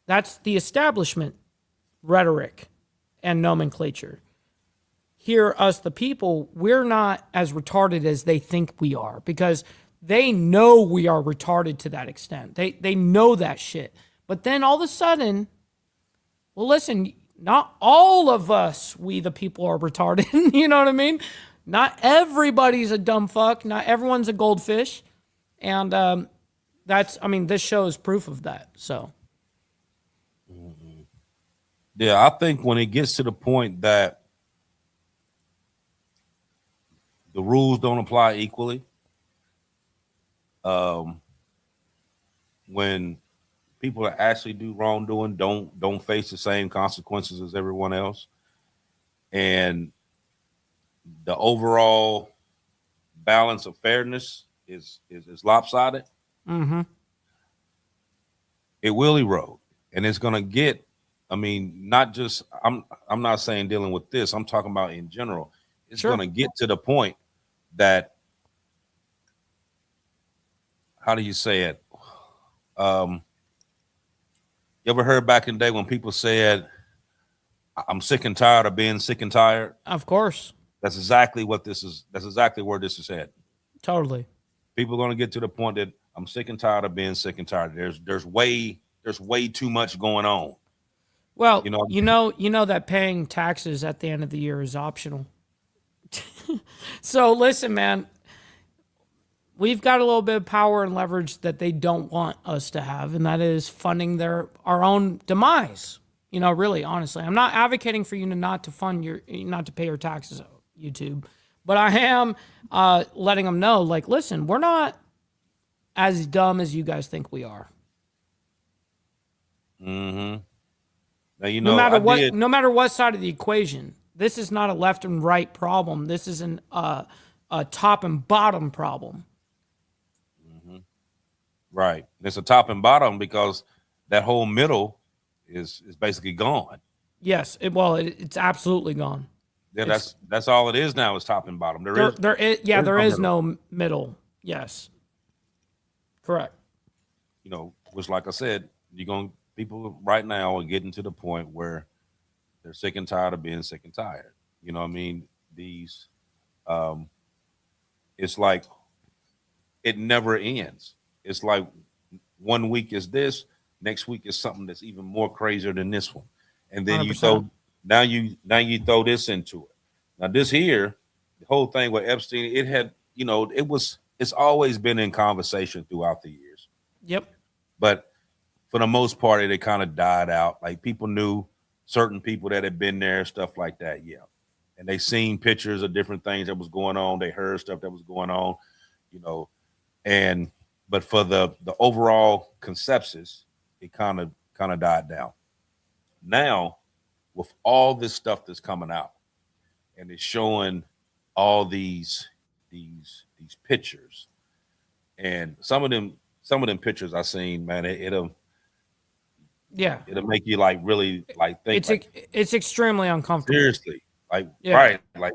That's the establishment rhetoric and nomenclature. Here, us, the people, we're not as retarded as they think we are, because they know we are retarded to that extent. They know that shit. But then all of a sudden, well, listen, not all of us, we the people, are retarded. You know what I mean? Not everybody's a dumb fuck. Not everyone's a goldfish. And this show is proof of that. So. Yeah, I think when it gets to the point that the rules don't apply equally, um, when people that actually do wrongdoing don't face the same consequences as everyone else, and the overall balance of fairness is lopsided, Mm-hmm. it will erode, and it's going to get. I mean, not just I'm not saying dealing with this. I'm talking about in general. It's Sure. going to get to the point that, how do you say it? Um, you ever heard back in the day when people said, "I'm sick and tired of being sick and tired"? Of course. That's exactly what this is. That's exactly where this is headed. Totally. People are going to get to the point that I'm sick and tired of being sick and tired. There's way too much going on. Well, You know, you know that paying taxes at the end of the year is optional. So listen, man, we've got a little bit of power and leverage that they don't want us to have, and that is funding our own demise. You know, really, honestly, I'm not advocating for you to not to pay your taxes, YouTube, but I am letting them know, like, listen, we're not as dumb as you guys think we are. mm-hmm. Now No matter no matter what side of the equation, this is not a left and right problem. This is a top and bottom problem. Mm-hmm. Right. It's a top and bottom because that whole middle is basically gone. Yes, it's absolutely gone. Yeah, that's all it is now is top and bottom. There is no middle. Yes, correct. You know, which, like I said, people right now are getting to the point where they're sick and tired of being sick and tired. You know what I mean? These, it's like it never ends. It's like one week is this, next week is something that's even more crazier than this one, and then 100%. you throw this into it. Now this here, the whole thing with Epstein, it had it's always been in conversation throughout the years, Yep. but for the most part, it kind of died out. Like people knew certain people that had been there, stuff like that. Yeah, and they seen pictures of different things that was going on. They heard stuff that was going on, you know, and but for the overall consensus, it kind of died down. Now, with all this stuff that's coming out, and it's showing all these pictures, and some of them pictures I seen, man, it'll make you like really like think. It's extremely uncomfortable. Seriously, like right, like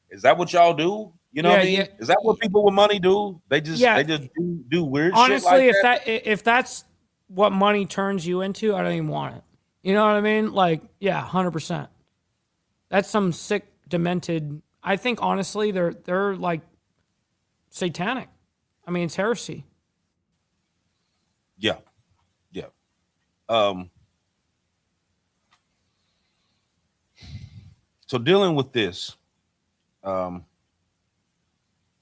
is that what y'all do? You know what I mean? Yeah. Is that what people with money do? They just do weird honestly, shit like if that's what money turns you into, I don't even want it. You know what I mean? Like, yeah, 100%. That's some sick, demented. I think honestly, they're like satanic. I mean, it's heresy. Yeah. So dealing with this, I'm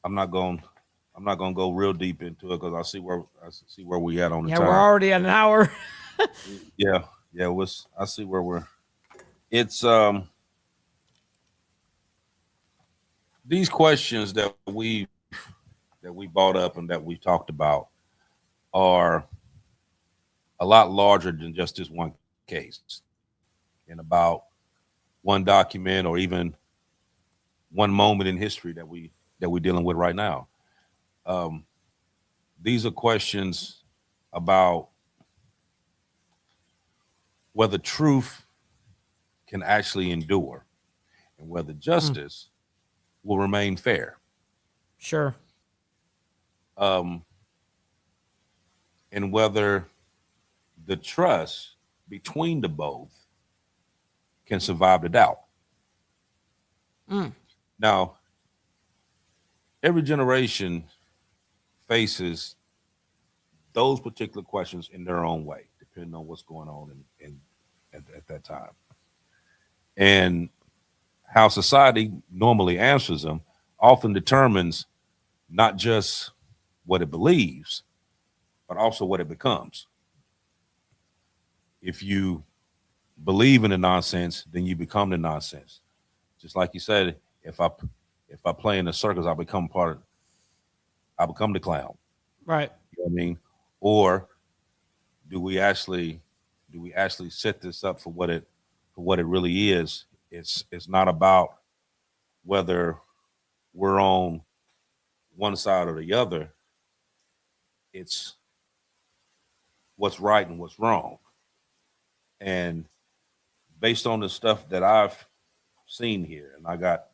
not going to go real deep into it because I see where we at on the time. Yeah, we're already at an hour. yeah. I see where we're. It's these questions that we brought up and that we talked about are a lot larger than just this one case, and about one document or even one moment in history that we're dealing with right now. These are questions about whether truth can actually endure and whether justice will remain fair. Sure. And whether the trust between the both can survive the doubt. Now, every generation faces those particular questions in their own way, depending on what's going on at that time. And how society normally answers them often determines not just what it believes, but also what it becomes. If you believe in the nonsense, then you become the nonsense. Just like you said, if I play in the circus, I become the clown. Right. You know what I mean? Or do we actually set this up for what it really is? It's not about whether we're on one side or the other. It's what's right and what's wrong. And based on the stuff that I've seen here, and I got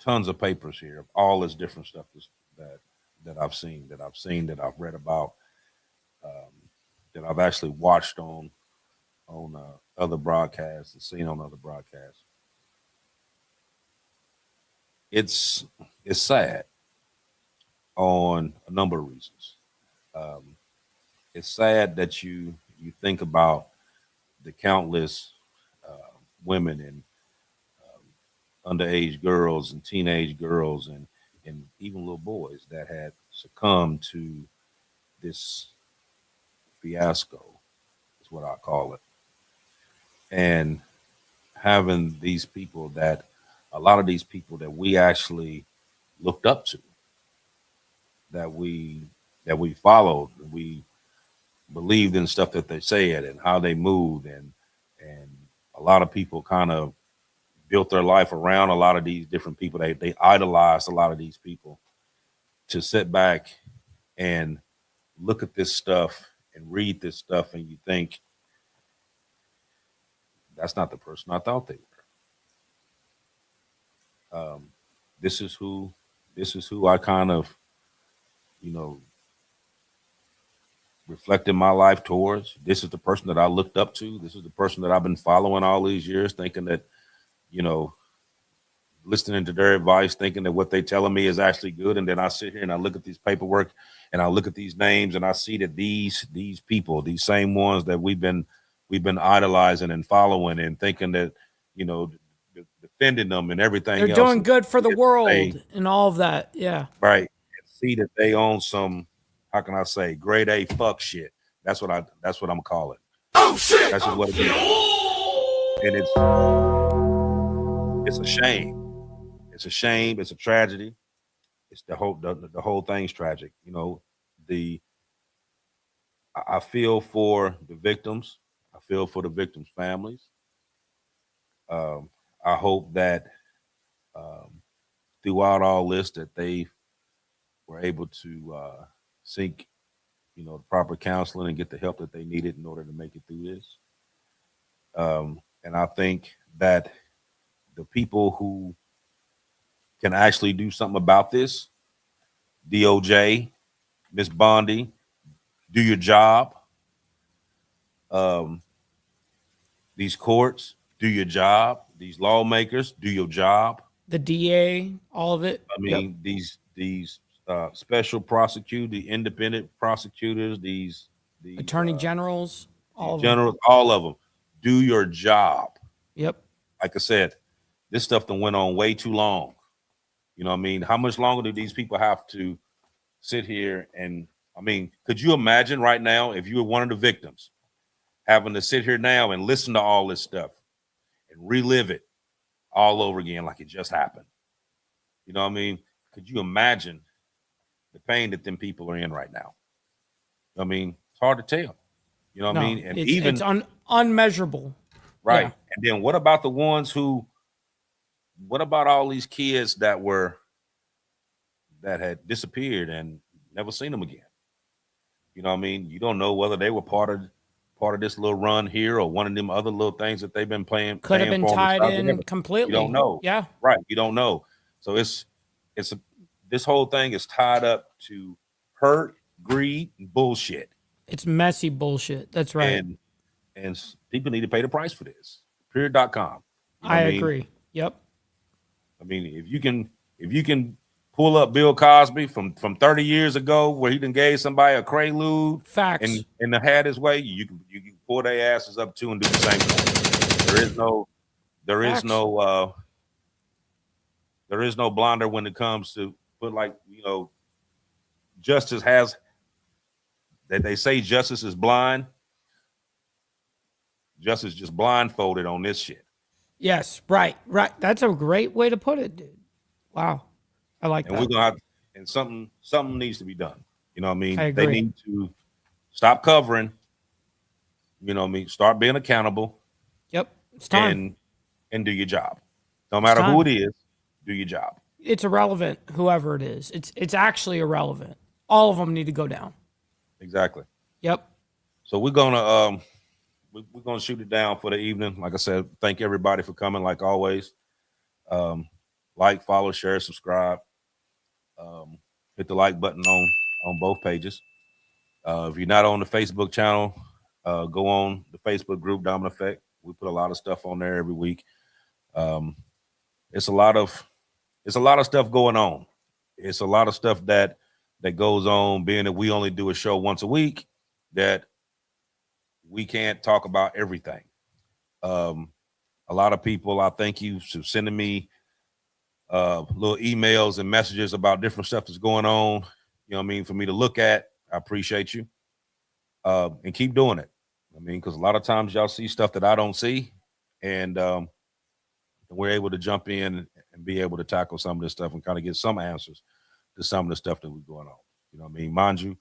tons of papers here of all this different stuff that I've seen, that I've read about, that I've actually watched on other broadcasts and seen on other broadcasts. It's sad on a number of reasons. It's sad that you think about the countless women and underage girls and teenage girls and even little boys that had succumbed to this fiasco, is what I call it. And having these people a lot of these people that we actually looked up to, that we followed, we believed in stuff that they said and how they moved, and a lot of people kind of built their life around a lot of these different people. They idolized a lot of these people. To sit back and look at this stuff and read this stuff, and you think, that's not the person I thought they were. This is who I kind of, reflected my life towards. This is the person that I looked up to. This is the person that I've been following all these years, thinking that, listening to their advice, thinking that what they telling me is actually good. And then I sit here and I look at these paperwork and I look at these names and I see that these people, these same ones that we've been idolizing and following and thinking that, defending them and everything They're else. Doing good for the world and all of that. Yeah. Right. And see that they own some, how can I say, grade A fuck shit. That's what I'm gonna call it. Oh shit. That's just what it is. And it's a shame. It's a shame. It's a tragedy. It's the whole thing's tragic. I feel for the victims. I feel for the victims' families. I hope that throughout all this that they were able to seek, the proper counseling and get the help that they needed in order to make it through this. And I think that the people who can actually do something about this, DOJ, Miss Bondi, do your job. These courts, do your job. These lawmakers, do your job. The DA, all of it. I mean, these special prosecutors, the independent prosecutors, these attorney generals, all of them, do your job. Yep. Like I said, this stuff done went on way too long. You know what I mean? How much longer do these people have to sit here? And I mean, could you imagine right now if you were one of the victims having to sit here now and listen to all this stuff and relive it all over again like it just happened? You know what I mean? Could you imagine the pain that them people are in right now? I mean, it's hard to tell. You know what I mean? And it's unmeasurable. Right. Yeah. And then what about the ones what about all these kids that had disappeared and never seen them again? You know what I mean? You don't know whether they were part of this little run here or one of them other little things that they've been playing. Could have been tied in completely. You don't know. Yeah. Right. You don't know. So this whole thing is tied up to hurt, greed, and bullshit. It's messy bullshit. That's right. And people need to pay the price for this. Period.com. You know I agree. Yep. I mean, if you can pull up Bill Cosby from 30 years ago where he done gave somebody a Prelude, facts, and had his way, you can pull their asses up too and do the same thing. There is no blinder when it comes to justice has, that they say justice is blind. Justice just blindfolded on this shit. Yes, right. That's a great way to put it, dude. Wow. I like that. And we're going to have, and something needs to be done. You know what I mean? I agree. They need to stop covering, you know what I mean? Start being accountable. Yep. It's time. And do your job. No matter who it is, do your job. It's irrelevant, whoever it is. It's actually irrelevant. All of them need to go down. Exactly. Yep. So we're gonna shoot it down for the evening. Like I said, thank everybody for coming. Like always, like, follow, share, subscribe. Hit the like button on both pages. If you're not on the Facebook channel, go on the Facebook group Dominant Effect. We put a lot of stuff on there every week. It's a lot of stuff going on. It's a lot of stuff that goes on, being that we only do a show once a week, that we can't talk about everything. A lot of people, I thank you for sending me little emails and messages about different stuff that's going on, you know what I mean, for me to look at. I appreciate you. And keep doing it. I mean, because a lot of times y'all see stuff that I don't see, and we're able to jump in and be able to tackle some of this stuff and kind of get some answers to some of the stuff that was going on. You know what I mean? Mind you,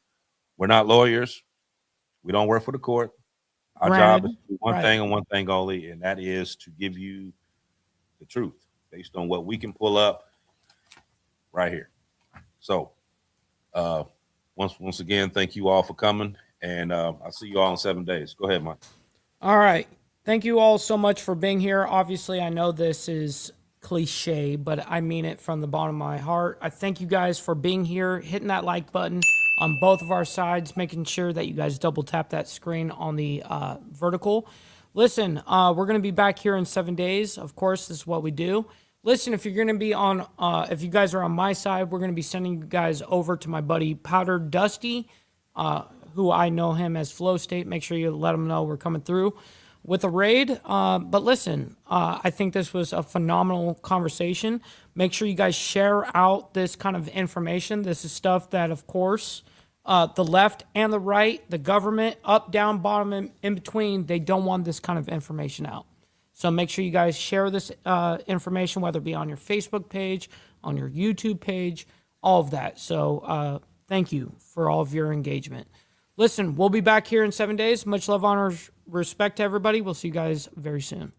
we're not lawyers. We don't work for the court. Our job is to do one thing and one thing only, and that is to give you the truth based on what we can pull up right here. So once again, thank you all for coming, and I'll see you all in 7 days. Go ahead, Mike. All right. Thank you all so much for being here. Obviously, I know this is cliche, but I mean it from the bottom of my heart. I thank you guys for being here, hitting that like button on both of our sides, making sure that you guys double tap that screen on the vertical. Listen, we're going to be back here in 7 days. Of course, this is what we do. Listen, if you're going to be on, if you guys are on my side, we're going to be sending you guys over to my buddy Powder Dusty, who I know him as Flow State. Make sure you let him know we're coming through with a raid. But listen, I think this was a phenomenal conversation. Make sure you guys share out this kind of information. This is stuff that, of course, the left and the right, the government, up, down, bottom, and in between, they don't want this kind of information out. So make sure you guys share this information, whether it be on your Facebook page, on your YouTube page, all of that. So thank you for all of your engagement. Listen, we'll be back here in 7 days. Much love, honor, respect to everybody. We'll see you guys very soon.